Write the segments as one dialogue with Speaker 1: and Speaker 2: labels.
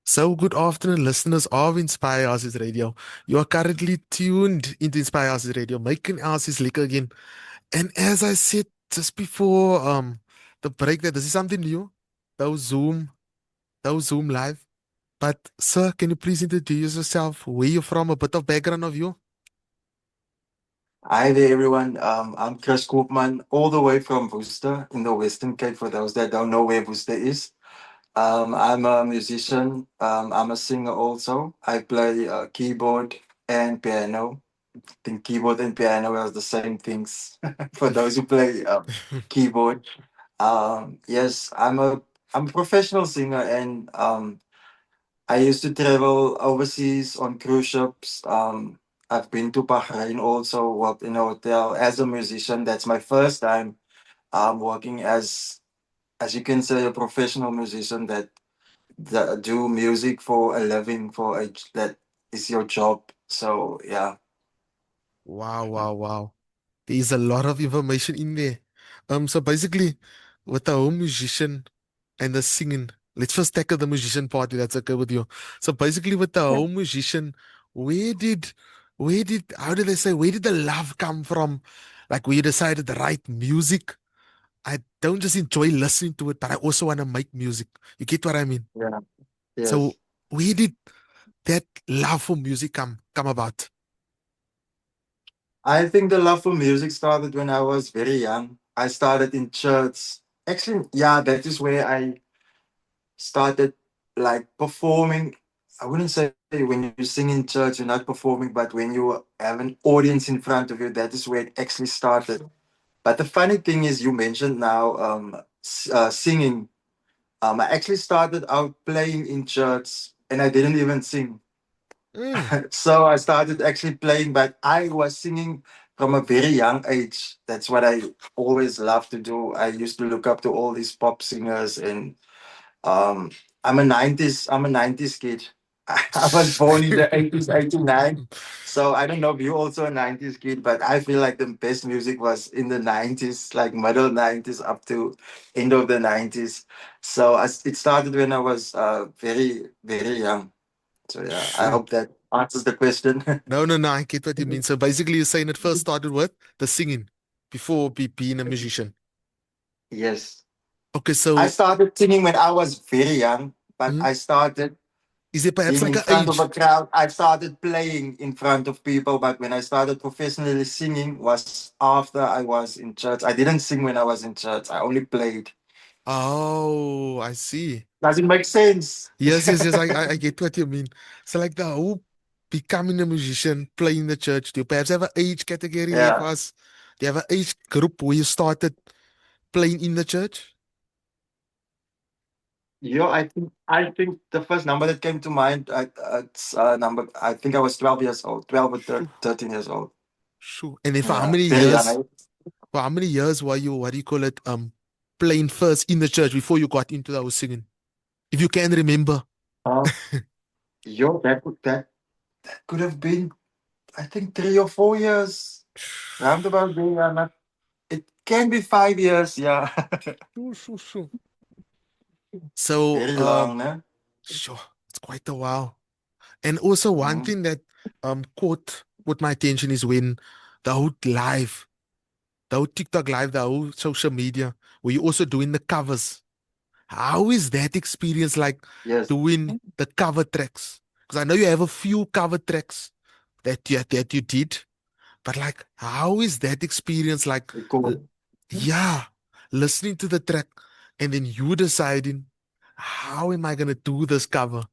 Speaker 1: So, good afternoon, listeners of Inspire Houses Radio. You are currently tuned into Inspire Houses Radio, making houses leak again. And as I said just before the break, that this is something new. Those Zoom, those Zoom live. But sir, can you please introduce yourself? Where you from? A bit of background of you.
Speaker 2: Hi there, everyone. I'm Chris Koopman, all the way from Worcester in the Western Cape. For those that don't know where Worcester is, I'm a musician. I'm a singer also. I play keyboard and piano. I think keyboard and piano are the same things for those who play keyboard. Yes, I'm a professional singer, and I used to travel overseas on cruise ships. I've been to Bahrain also, worked in a hotel as a musician. That's my first time working as you can say, a professional musician that do music for a living, that is your job. So yeah.
Speaker 1: Wow, wow, wow. There's a lot of information in there. So basically, with the home musician and the singing. Let's first tackle the musician part, if that's okay with you. So basically, with the
Speaker 2: Yeah.
Speaker 1: home musician, where did, how did they say, where did the love come from? Like, where you decided to write music. I don't just enjoy listening to it, but I also want to make music. You get what I mean?
Speaker 2: Yeah.
Speaker 1: So,
Speaker 2: Yes.
Speaker 1: where did that love for music come about?
Speaker 2: I think the love for music started when I was very young. I started in church. Actually, yeah, that is where I started like performing. I wouldn't say when you sing in church, you're not performing, but when you have an audience in front of you, that is where it actually started. But the funny thing is, you mentioned now singing. I actually started out playing in church and I didn't even sing.
Speaker 1: Mm.
Speaker 2: So I started actually playing, but I was singing from a very young age. That's what I always loved to do. I used to look up to all these pop singers, and um, I'm a 90s kid. I was born in the 80s, 89. So I don't know if you're also a 90s kid, but I feel like the best music was in the 90s, like middle 90s up to end of the 90s. So it started when I was very, very young. So yeah, I
Speaker 1: Sure.
Speaker 2: hope that answers the question.
Speaker 1: No, no, no, I get what you mean. So basically, you're saying it first started with the singing before being a musician.
Speaker 2: Yes.
Speaker 1: Okay,
Speaker 2: I
Speaker 1: so
Speaker 2: started singing when I was very young, but
Speaker 1: mm,
Speaker 2: I started
Speaker 1: is it perhaps
Speaker 2: being
Speaker 1: like
Speaker 2: in
Speaker 1: an
Speaker 2: front of a
Speaker 1: age?
Speaker 2: crowd. I started playing in front of people, but when I started professionally singing was after I was in church. I didn't sing when I was in church. I only played.
Speaker 1: Oh, I see.
Speaker 2: Does it make sense?
Speaker 1: Yes, yes, yes. I get what you mean. So, like the whole becoming a musician, playing the church. Do you perhaps have an age category there for
Speaker 2: Yeah.
Speaker 1: us? Do you have an age group where you started playing in the church?
Speaker 2: I think the first number that came to mind, it's number. I think I was 12 years old, 12 or
Speaker 1: Sure,
Speaker 2: 13 years old.
Speaker 1: sure. And then for how
Speaker 2: Yeah,
Speaker 1: many
Speaker 2: very young.
Speaker 1: years? For how many years were you? What do you call it? Playing first in the church before you got into the whole singing, if you can remember.
Speaker 2: Uh, Yo, that could have been, I think, 3 or 4 years. Roundabout there. It can be 5 years. Yeah,
Speaker 1: Sure, sure, sure. So,
Speaker 2: very long, no?
Speaker 1: sure, it's quite a while. And also one
Speaker 2: Mm.
Speaker 1: thing that caught my attention is when the whole live, the whole TikTok live, the whole social media, where you also doing the covers. How is that experience like
Speaker 2: Yes.
Speaker 1: doing the cover tracks? Because I know you have a few cover tracks that you did, but like, how is that experience like? l-
Speaker 2: Cool.
Speaker 1: Yeah, listening to the track and then you deciding, how am I gonna do this cover?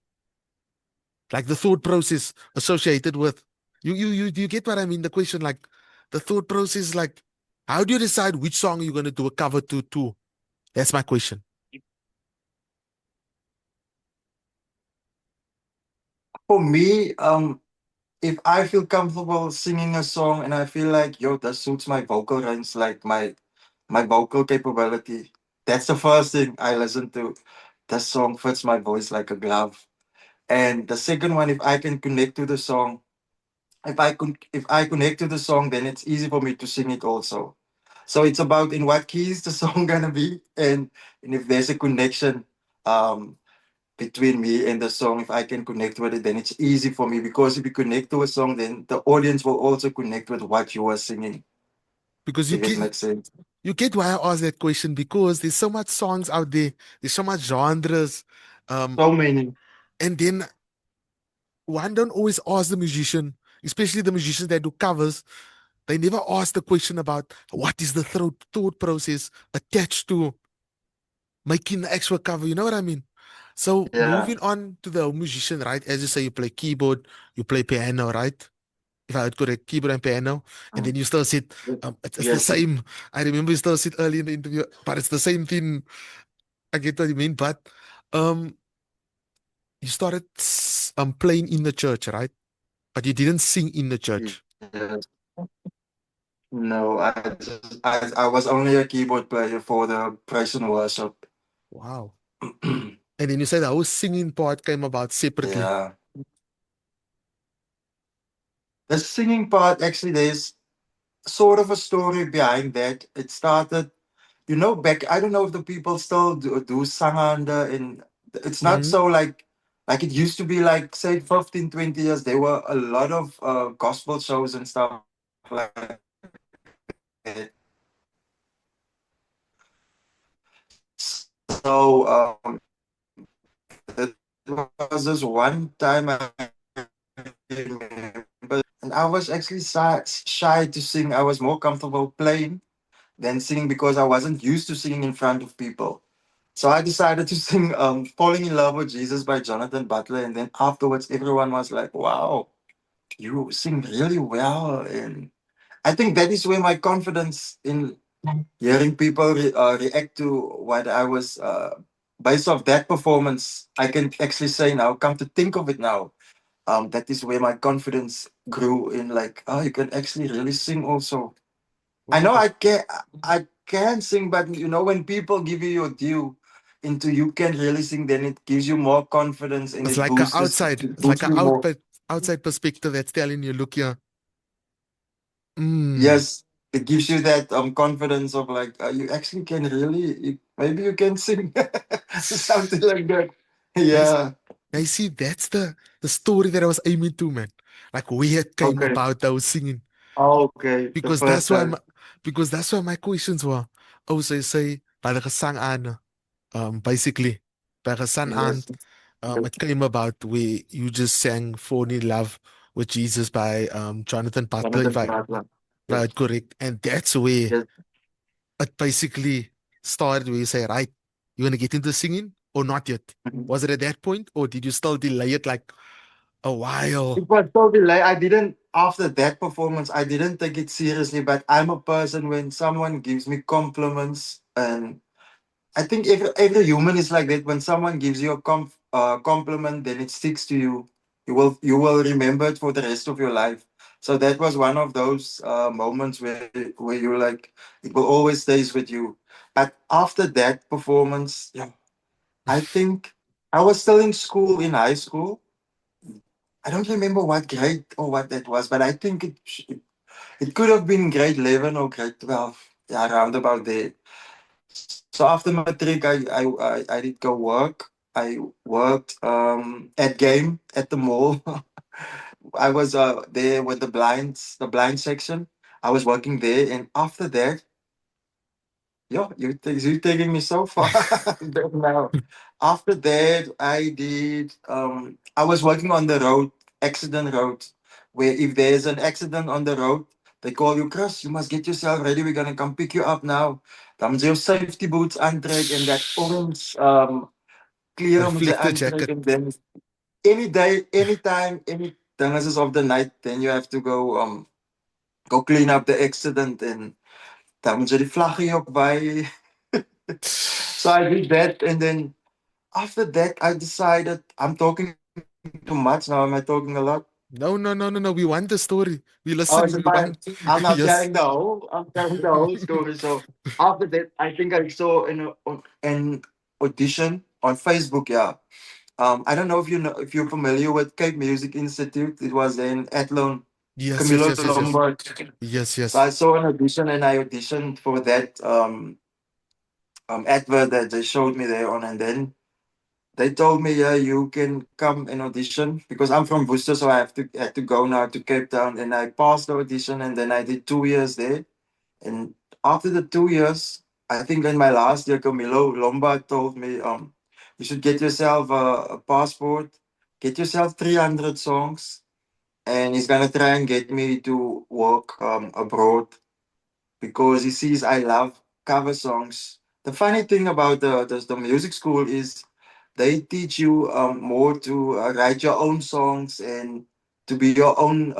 Speaker 1: Like the thought process associated with you do you get what I mean? The question, like the thought process, like how do you decide which song you're gonna do a cover to? That's my question.
Speaker 2: For me, if I feel comfortable singing a song and I feel like, yo, that suits my vocal range, like my vocal capability, that's the first thing I listen to. That song fits my voice like a glove. And the second one, if I can connect to the song, if I connect to the song, then it's easy for me to sing it also. So it's about in what key is the song gonna be, and if there's a connection. Um, between me and the song. If I can connect with it, then it's easy for me, because if you connect to a song, then the audience will also connect with what you are singing,
Speaker 1: Because
Speaker 2: if it makes sense.
Speaker 1: you get why I asked that question because there's so much songs out there, there's so much genres, um,
Speaker 2: So many.
Speaker 1: and then one don't always ask the musician, especially the musicians that do covers. They never ask the question about what is the thought process attached to making the actual cover. You know what I mean? So
Speaker 2: Yeah.
Speaker 1: moving on to the musician, right? As you say, you play keyboard, you play piano, right? If I heard correct, keyboard and piano, and
Speaker 2: Mm.
Speaker 1: then you still said it's the
Speaker 2: Yes.
Speaker 1: same. I remember you still said early in the interview, but it's the same thing. I get what you mean, but um, you started playing in the church, right? But you didn't sing in the church.
Speaker 2: Yes. No, I was only a keyboard player for the praise and worship.
Speaker 1: Wow. And then you said the whole singing part came about separately.
Speaker 2: Yeah. The singing part, actually, there's sort of a story behind that. It started, back, I don't know if the people still do sanganda, and it's not
Speaker 1: Hmm.
Speaker 2: so like it used to be, like, say, 15, 20 years. There were a lot of gospel shows and stuff like that. So it was this one time I remember, and I was actually shy to sing. I was more comfortable playing than singing, because I wasn't used to singing in front of people. So I decided to sing Falling in Love with Jesus by Jonathan Butler. And then afterwards, everyone was like, wow, you sing really well. And I think that is where my confidence in hearing people react to what I was, based off that performance, I can actually say now, come to think of it now, that is where my confidence grew in, like, oh, you can actually really sing also. I know
Speaker 1: Wow.
Speaker 2: I can sing, but when people give you your due into you can really sing, then it gives you more confidence and
Speaker 1: It's
Speaker 2: it
Speaker 1: like a
Speaker 2: boosts
Speaker 1: outside,
Speaker 2: it
Speaker 1: it's like
Speaker 2: boosts
Speaker 1: a
Speaker 2: you more.
Speaker 1: outside perspective that's telling you, look here. Mm.
Speaker 2: Yes, it gives you that confidence of, like, you actually can really, maybe you can sing, something like that.
Speaker 1: Nice.
Speaker 2: Yeah.
Speaker 1: I see that's the story that I was aiming to, man. Like where it came
Speaker 2: Okay.
Speaker 1: about, I was singing.
Speaker 2: Okay. The
Speaker 1: Because
Speaker 2: first
Speaker 1: that's why
Speaker 2: time.
Speaker 1: because that's why my questions were. Oh, so you say by the gesang aan, basically by gesang aan,
Speaker 2: Yes.
Speaker 1: it came about where you just sang "Fall in Love with Jesus" by Jonathan Butler,
Speaker 2: Jonathan Butler.
Speaker 1: if I
Speaker 2: Yes.
Speaker 1: heard correct, and that's where
Speaker 2: Yes.
Speaker 1: it basically started. Where you say, right, you want to get into singing or not yet? Was it at that point, or did you still delay it like a while?
Speaker 2: It was so delayed. I didn't, after that performance, I didn't take it seriously. But I'm a person, when someone gives me compliments, and I think every human is like that. When someone gives you a compliment, then it sticks to you. You will remember it for the rest of your life. So that was one of those moments where you're like, it will always stays with you. But after that performance, yeah, I think I was still in school, in high school. I don't remember what grade or what that was, but I think it could have been grade 11 or grade 12. Yeah, around about there. So after matric, I did go work. I worked at Game at the mall. I was there with the blind section. I was working there, and after that, yeah, you're taking me so far back now. After that, I was working on the road, accident road, where if there's an accident on the road, they call you, Chris, you must get yourself ready. We're gonna come pick you up now. Dan moet jy jou safety boots aantrek and that orange klere moet jy
Speaker 1: Reflector
Speaker 2: aantrek,
Speaker 1: jacket.
Speaker 2: and then any day, anytime, any dinges of the night, then you have to go clean up the accident, and dan moet jy die vlaggie op by. So I did that, and then after that, I decided I'm talking too much now. Am I talking a lot?
Speaker 1: No, no, no, no, no. We want the story. We
Speaker 2: Oh, is
Speaker 1: listening.
Speaker 2: it
Speaker 1: We
Speaker 2: fine?
Speaker 1: want.
Speaker 2: I'm not
Speaker 1: Yes.
Speaker 2: telling the whole. I'm telling the whole story. So after that, I think I saw an audition on Facebook. Yeah. I don't know if you're familiar with Cape Music Institute. It was in Athlone,
Speaker 1: Yes, yes,
Speaker 2: Camilo
Speaker 1: yes, yes, yes.
Speaker 2: Lombard.
Speaker 1: Yes,
Speaker 2: So
Speaker 1: yes.
Speaker 2: I saw an audition, and I auditioned for that advert that they showed me there on, and then they told me, yeah, you can come and audition because I'm from Worcester, so I had to go now to Cape Town, and I passed the audition, and then I did 2 years there. And after the 2 years, I think in my last year, Camilo Lombard told me, you should get yourself a passport, get yourself 300 songs, and he's gonna try and get me to work abroad because he sees I love cover songs. The funny thing about the music school is they teach you more to write your own songs and to be your own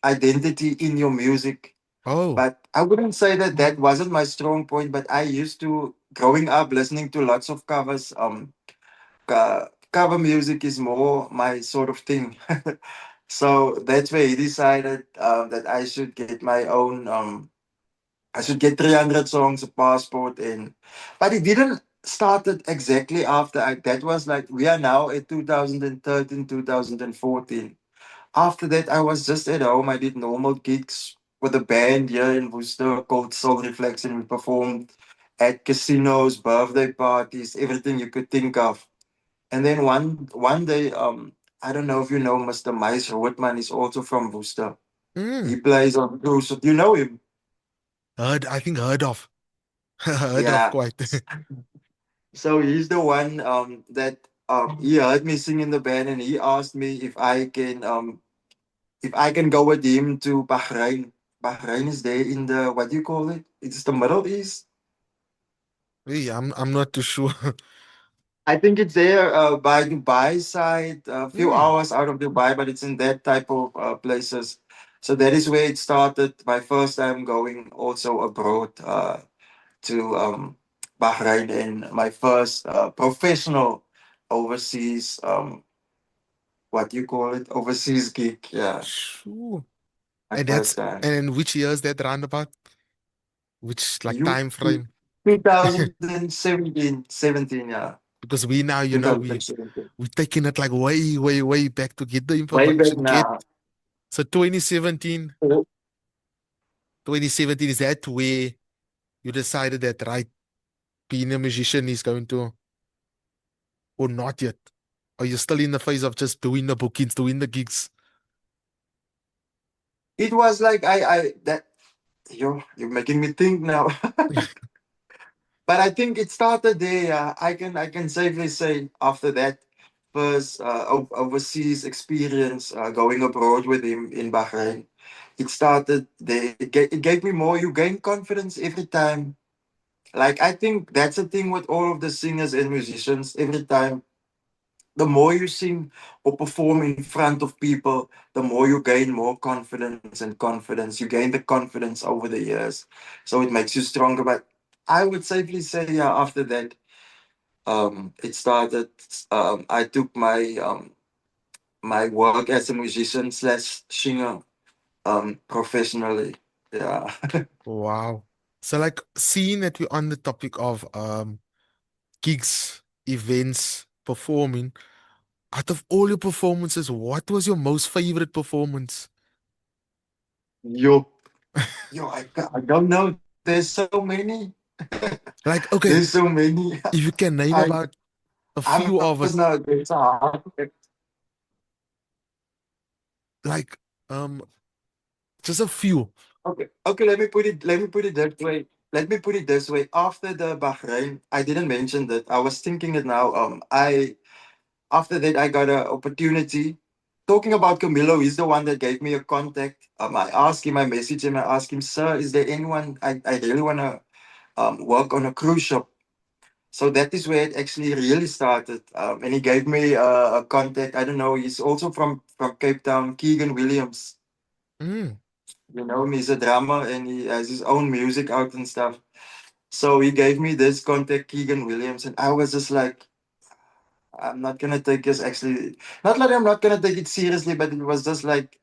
Speaker 2: identity in your music.
Speaker 1: Oh.
Speaker 2: But I wouldn't say that that wasn't my strong point. But I used to growing up listening to lots of covers. Cover music is more my sort of thing. So that's where he decided that I should get my own. I should get 300 songs, a passport, and but it didn't started exactly after that was like we are now at 2013, 2014. After that, I was just at home. I did normal gigs with a band here in Worcester called Soul Reflection. We performed at casinos, birthday parties, everything you could think of. And then one day, I don't know if you know Mr. Mice Roodman is also from Worcester. He
Speaker 1: Mm.
Speaker 2: plays on cruise. Do you know him?
Speaker 1: Heard, I think heard of. Heard of
Speaker 2: Yeah.
Speaker 1: quite.
Speaker 2: So he's the one that he heard me sing in the band, and he asked me if I can go with him to Bahrain. Bahrain is there in the what do you call it? It's the Middle East.
Speaker 1: Hey, I'm not too sure.
Speaker 2: I think it's there by Dubai side, a few
Speaker 1: Mm.
Speaker 2: hours out of Dubai, but it's in that type of places. So that is where it started. My first time going also abroad to Bahrain, and my first professional overseas what do you call it, overseas gig. Yeah,
Speaker 1: Sure.
Speaker 2: my
Speaker 1: And
Speaker 2: first
Speaker 1: that's
Speaker 2: time.
Speaker 1: and which years that roundabout? Which like
Speaker 2: You
Speaker 1: time frame?
Speaker 2: 2017, yeah.
Speaker 1: Because we now,
Speaker 2: 2017.
Speaker 1: we taking it like way, way, way back to get the
Speaker 2: Way back
Speaker 1: information. Get
Speaker 2: now.
Speaker 1: so 2017,
Speaker 2: Oh,
Speaker 1: 2017 is that where you decided that right, being a musician is going to, or not yet? Are you still in the phase of just doing the bookings, doing the gigs?
Speaker 2: it was like I that you're making me think now. But I think it started there. I can safely say after that first overseas experience going abroad with him in Bahrain, it started there. It gave me more. You gain confidence every time. Like I think that's the thing with all of the singers and musicians. Every time the more you sing or perform in front of people, the more you gain more confidence and confidence. You gain the confidence over the years. So it makes you stronger. But I would safely say, yeah, after that, it started. I took my work as a musician slash singer professionally. Yeah.
Speaker 1: Wow. So like seeing that we're on the topic of gigs, events, performing, out of all your performances, what was your most favorite performance?
Speaker 2: yo, I don't know. There's so many.
Speaker 1: Like,
Speaker 2: There's
Speaker 1: okay,
Speaker 2: so many.
Speaker 1: if you can name
Speaker 2: I
Speaker 1: about a
Speaker 2: I
Speaker 1: few
Speaker 2: was
Speaker 1: of it,
Speaker 2: not. It's hard.
Speaker 1: like just a few.
Speaker 2: Okay. Okay. Let me put it. Let me put it that way. Let me put it this way. After the Bahrain, I didn't mention that. I was thinking it now. I after that I got an opportunity. Talking about Camilo, he's the one that gave me a contact. I asked him, I messaged him, I asked him, sir, is there anyone I really wanna work on a cruise ship? So that is where it actually really started. And he gave me a contact. I don't know. He's also from Cape Town, Keegan Williams.
Speaker 1: Mm.
Speaker 2: You know him. He's a drummer and he has his own music out and stuff. So he gave me this contact, Keegan Williams, and I was just like, I'm not gonna take this actually. Not like I'm not gonna take it seriously, but it was just like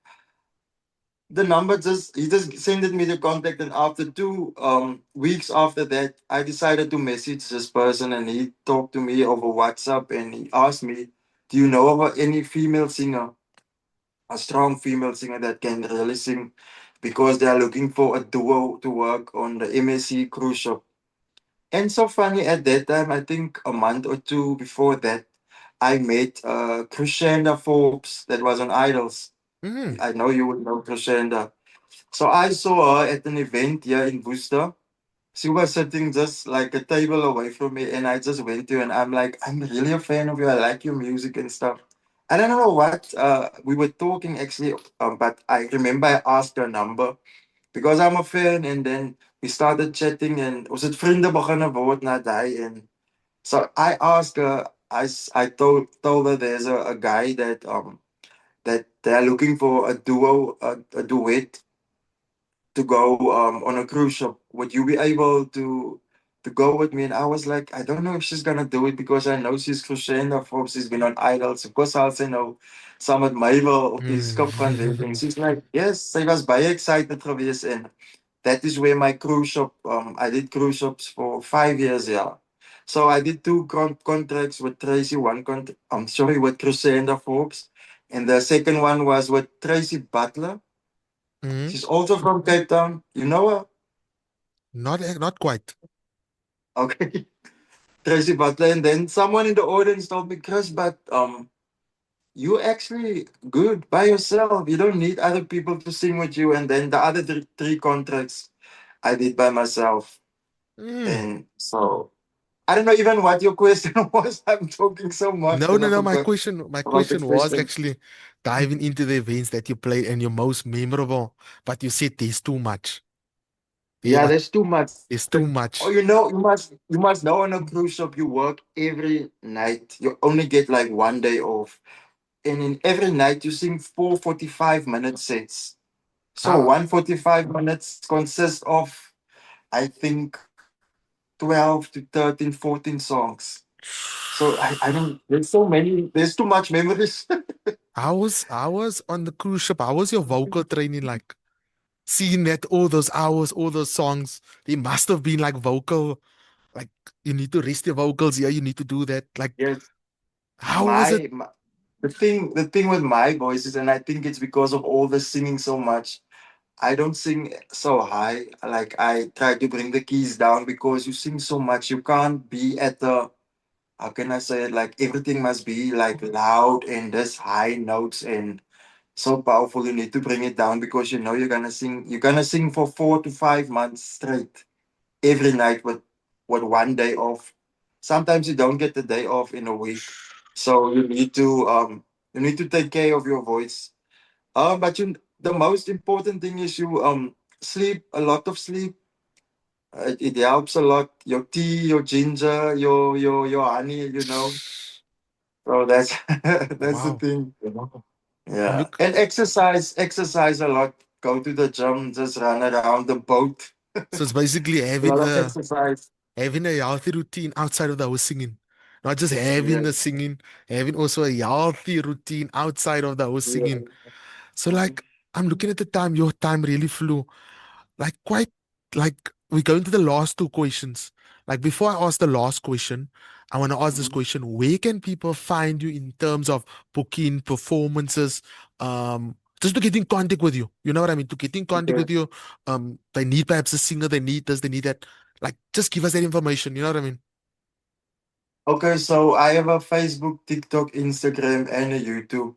Speaker 2: the number just he just sent me the contact, and after 2 weeks after that, I decided to message this person, and he talked to me over WhatsApp, and he asked me, "Do you know of any female singer, a strong female singer that can really sing?" Because they are looking for a duo to work on the MSC cruise ship. And so funny at that time, I think a month or two before that, I met Crescenda Forbes that was on Idols.
Speaker 1: Mm.
Speaker 2: I know you would know Crescenda. So I saw her at an event here in Worcester. She was sitting just like a table away from me, and I just went to her and I'm like, I'm really a fan of you. I like your music and stuff. I don't know what we were talking actually, but I remember I asked her number because I'm a fan, and then we started chatting, and was it vrienden beginnen word na die, and so I asked her. I told her there's a guy that they're looking for a duo a duet to go on a cruise ship. Would you be able to go with me? And I was like, I don't know if she's gonna do it because I know she's Crescendo Forbes. She's been on Idols. Of course, I'll say no. Saam met my wil op die skip gaan wees.
Speaker 1: Mm.
Speaker 2: And she's like, yes, sy was baie excited geweest. And that is where my cruise ship, I did cruise ships for 5 years, yeah. So I did two contracts with Tracy, I'm sorry, with Crescendo Forbes. And the second one was with Tracy Butler.
Speaker 1: Mm.
Speaker 2: She's also from Cape Town. You know her?
Speaker 1: Not quite.
Speaker 2: Okay. Tracy Butler. And then someone in the audience told me, Chris, but you actually good by yourself. You don't need other people to sing with you. And then the other three contracts I did by myself.
Speaker 1: Mm.
Speaker 2: And so I don't know even what your question was. I'm talking so much
Speaker 1: No,
Speaker 2: that
Speaker 1: no,
Speaker 2: I
Speaker 1: no. My
Speaker 2: forgot
Speaker 1: question, my
Speaker 2: about the
Speaker 1: question was
Speaker 2: question.
Speaker 1: actually diving into the events that you played and your most memorable. But you said there's too much. There,
Speaker 2: Yeah,
Speaker 1: like,
Speaker 2: there's too much.
Speaker 1: there's too
Speaker 2: But oh,
Speaker 1: much.
Speaker 2: you must know on a cruise ship you work every night. You only get like one day off. And in every night you sing 4 45-minute sets. So
Speaker 1: How?
Speaker 2: 145 minutes consists of, I think, 12 to 13, 14 songs. So I don't, there's so many, there's too much memories.
Speaker 1: I was on the cruise ship. How was your vocal training like? Seeing that all those hours, all those songs, they must have been like vocal. Like you need to rest your vocals. Yeah, you need to do that. Like,
Speaker 2: Yes,
Speaker 1: how was it?
Speaker 2: the thing with my voice is, and I think it's because of all the singing so much, I don't sing so high. Like I try to bring the keys down because you sing so much. You can't be at the, how can I say it? Like everything must be like loud and this high notes and so powerful. You need to bring it down because you know you're gonna sing. You're gonna sing for 4 to 5 months straight every night with one day off. Sometimes you don't get the day off in a week, so you need to take care of your voice. But the most important thing is you sleep, a lot of sleep. It helps a lot. Your tea, your ginger, your honey. So that's that's the
Speaker 1: Wow.
Speaker 2: thing.
Speaker 1: I'm
Speaker 2: Yeah,
Speaker 1: look.
Speaker 2: and exercise a lot. Go to the gym, just run around the boat.
Speaker 1: So it's basically
Speaker 2: A lot of exercise.
Speaker 1: having a healthy routine outside of the whole singing. Not just having
Speaker 2: Yeah,
Speaker 1: the singing, having also a healthy routine outside of the whole
Speaker 2: yeah.
Speaker 1: singing. So like I'm looking at the time, your time really flew. Like quite like we go into the last two questions. Like before I ask the last question, I want to ask this
Speaker 2: Mhm.
Speaker 1: question. Where can people find you in terms of booking performances? Just to get in contact with you. You know what I mean? To get in contact
Speaker 2: Okay.
Speaker 1: with you. They need perhaps a singer, they need this, they need that. Like just give us that information. You know what I mean?
Speaker 2: Okay, so I have a Facebook, TikTok, Instagram, and a YouTube.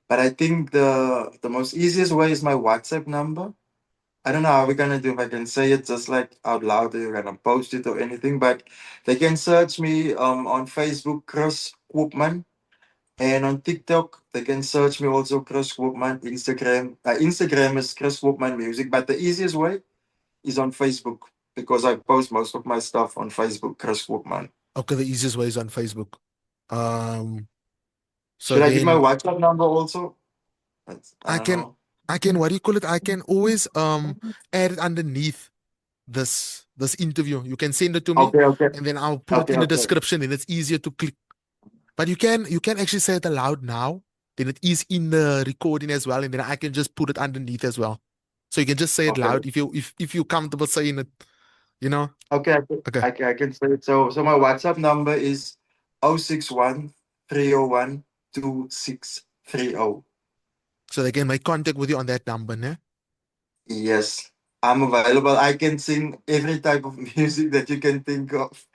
Speaker 2: But I think the most easiest way is my WhatsApp number. I don't know how we're gonna do if I can say it just like out loud or you're gonna post it or anything, but they can search me on Facebook, Chris Koopman, and on TikTok they can search me also Chris Koopman. Instagram is Chris Koopman Music, but the easiest way is on Facebook because I post most of my stuff on Facebook, Chris Koopman.
Speaker 1: Okay, the easiest way is on Facebook. Um, so
Speaker 2: Should I give my
Speaker 1: then
Speaker 2: WhatsApp number also? I
Speaker 1: I
Speaker 2: don't
Speaker 1: can
Speaker 2: know.
Speaker 1: I can what do you call it? I can always add it underneath this interview. You can send it to me
Speaker 2: Okay, okay,
Speaker 1: and then I'll put it
Speaker 2: okay,
Speaker 1: in the
Speaker 2: okay,
Speaker 1: description and it's easier to click. But you can actually say it aloud now. Then it is in the recording as well, and then I can just put it underneath as well. So you can just say it
Speaker 2: okay,
Speaker 1: loud if you're comfortable saying it, you know?
Speaker 2: okay. I can,
Speaker 1: Okay.
Speaker 2: I can, I can say it. So my WhatsApp number is 061 301 2630.
Speaker 1: So they can make contact with you on that number, ne?
Speaker 2: Yes, I'm available. I can sing every type of music that you can think of.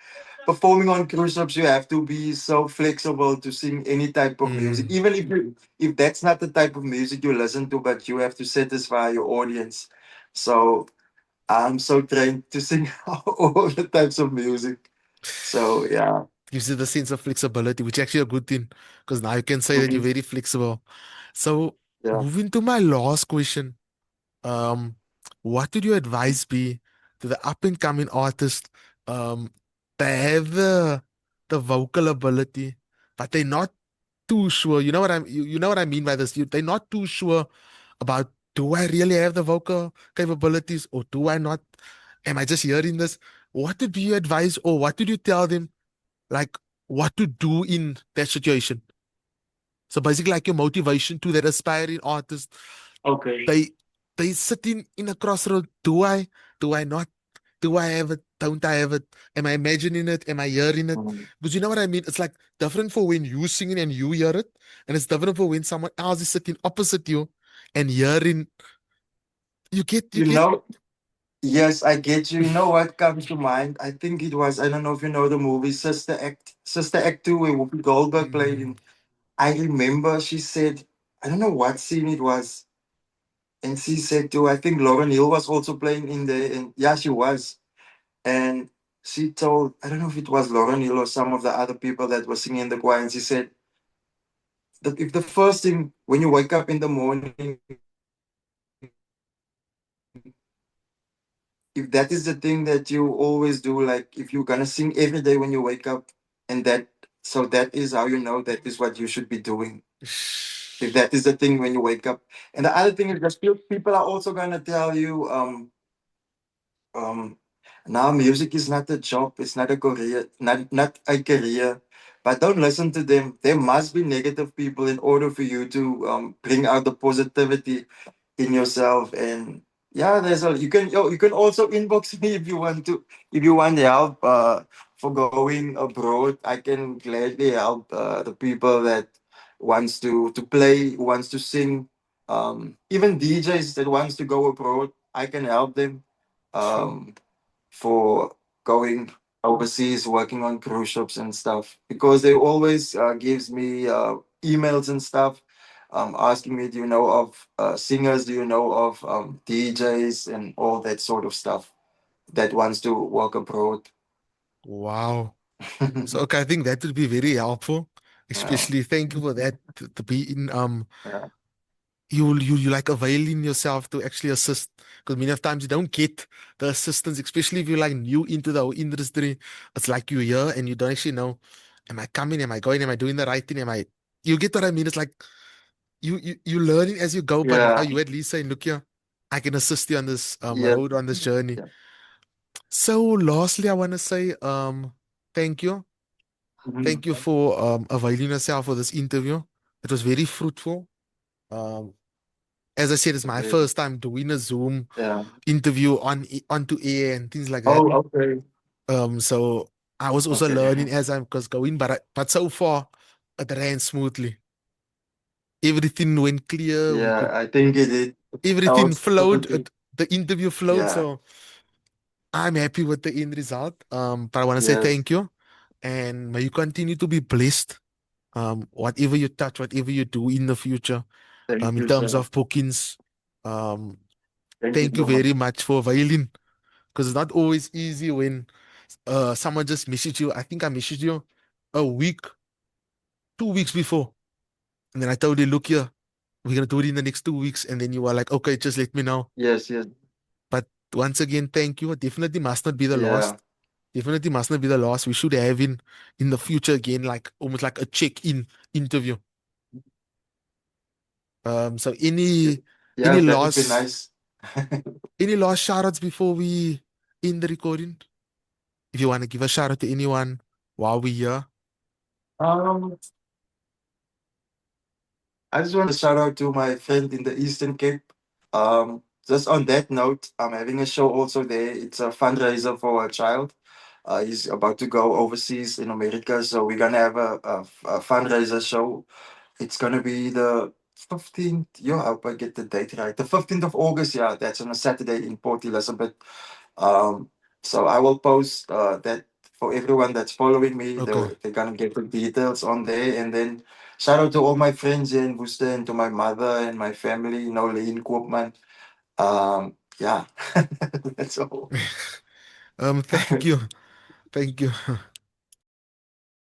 Speaker 2: performing on cruise ships, you have to be so flexible to sing any type of music,
Speaker 1: Mm.
Speaker 2: even if that's not the type of music you listen to, but you have to satisfy your audience. So I'm so trained to sing all the types of music. So yeah.
Speaker 1: Gives you the sense of flexibility, which is actually a good thing because now you can say that you're
Speaker 2: Mhm.
Speaker 1: very flexible. So,
Speaker 2: Yeah.
Speaker 1: moving to my last question, um, what would your advice be to the up and coming artist? They have the vocal ability, but they're not too sure. You know what I mean by this. They're not too sure about, do I really have the vocal capabilities or do I not? Am I just hearing this? What would be your advice, or what would you tell them, like what to do in that situation? So basically, like your motivation to that aspiring artist,
Speaker 2: Okay.
Speaker 1: they they sitting in a crossroad. Do I not? Do I have it? Don't I have it? Am I imagining it? Am I hearing it?
Speaker 2: Mhm.
Speaker 1: Because you know what I mean? It's like different for when you singing and you hear it, and it's different for when someone else is sitting opposite you and hearing. You
Speaker 2: You
Speaker 1: get.
Speaker 2: know, yes, I get you. You know what comes to mind? I think it was, I don't know if you know the movie Sister Act 2, where Whoopi Goldberg played
Speaker 1: Mm,
Speaker 2: in. I remember she said, I don't know what scene it was. And she said too, I think Lauren Hill was also playing in there. And yeah, she was. And she told, I don't know if it was Lauren Hill or some of the other people that were singing in the choir. And she said that if the first thing when you wake up in the morning, if that is the thing that you always do, like if you're gonna sing every day when you wake up, and that, so that is how you know that is what you should be doing. If that is the thing when you wake up, and the other thing is that people are also gonna tell you, um, now music is not a job, it's not a career, not a career. But don't listen to them. There must be negative people in order for you to bring out the positivity in yourself. And yeah, there's a, you can also inbox me if you want to, if you want help for going abroad. I can gladly help the people that wants to play, wants to sing, even DJs that wants to go abroad. I can help them
Speaker 1: true.
Speaker 2: um, for going overseas, working on cruise ships and stuff, because they always gives me emails and stuff, asking me, do you know of singers, do you know of DJs and all that sort of stuff that wants to work abroad.
Speaker 1: Wow. So okay, I think that would be very helpful.
Speaker 2: Yeah,
Speaker 1: Especially, thank you for that. To be in
Speaker 2: yeah,
Speaker 1: you like availing yourself to actually assist, because many of times you don't get the assistance, especially if you're like new into the whole industry. It's like you're here and you don't actually know, am I coming, am I going, am I doing the right thing, am I, you get what I mean? It's like you learning as you go, but now
Speaker 2: yeah,
Speaker 1: you at least say, look here, I can assist you on this
Speaker 2: yeah,
Speaker 1: road, on this journey.
Speaker 2: yeah.
Speaker 1: So lastly, I want to say thank you.
Speaker 2: Mhm.
Speaker 1: Thank you for availing yourself for this interview. It was very fruitful. um as I said, it's my
Speaker 2: Okay.
Speaker 1: first time doing a Zoom
Speaker 2: Yeah.
Speaker 1: interview onto air and things like that.
Speaker 2: Oh, okay.
Speaker 1: So I was also
Speaker 2: Okay.
Speaker 1: learning as I was going, but so far it ran smoothly. Everything went clear. We
Speaker 2: Yeah,
Speaker 1: could
Speaker 2: I think it did. I
Speaker 1: Everything
Speaker 2: was
Speaker 1: flowed.
Speaker 2: okay.
Speaker 1: The interview flowed.
Speaker 2: Yeah.
Speaker 1: So I'm happy with the end result. But I want to say
Speaker 2: Yes.
Speaker 1: thank you, and may you continue to be blessed. Whatever you touch, whatever you do in the future,
Speaker 2: Thank
Speaker 1: in
Speaker 2: you,
Speaker 1: terms
Speaker 2: sir.
Speaker 1: of bookings. Um,
Speaker 2: Thank you
Speaker 1: Thank you
Speaker 2: so much.
Speaker 1: very much for availing, because it's not always easy when someone just messaged you. I think I messaged you a week, 2 weeks before, and then I told you, look here, we're gonna do it in the next 2 weeks, and then you were like, okay, just let me know.
Speaker 2: Yes, yes.
Speaker 1: But once again, thank you. Definitely must not be the
Speaker 2: Yeah.
Speaker 1: last. Definitely must not be the last. We should have in the future again, like almost like a check-in interview. So any
Speaker 2: Yes, that would be
Speaker 1: last
Speaker 2: nice.
Speaker 1: any last shout outs before we end the recording? If you want to give a shout out to anyone while we're here.
Speaker 2: Um, I just want to shout out to my friend in the Eastern Cape. Just on that note, I'm having a show also there. It's a fundraiser for a child. He's about to go overseas in America, so we're gonna have a fundraiser show. It's gonna be the 15th. Yeah, I hope I get the date right. The 15th of August. Yeah, that's on a Saturday in Port Elizabeth. Um, so I will post that for everyone that's following me,
Speaker 1: Okay.
Speaker 2: they're gonna get the details on there. And then shout out to all my friends here in Worcester and to my mother and my family, Lane Koopman. Yeah, that's all.
Speaker 1: Thank you. Thank you.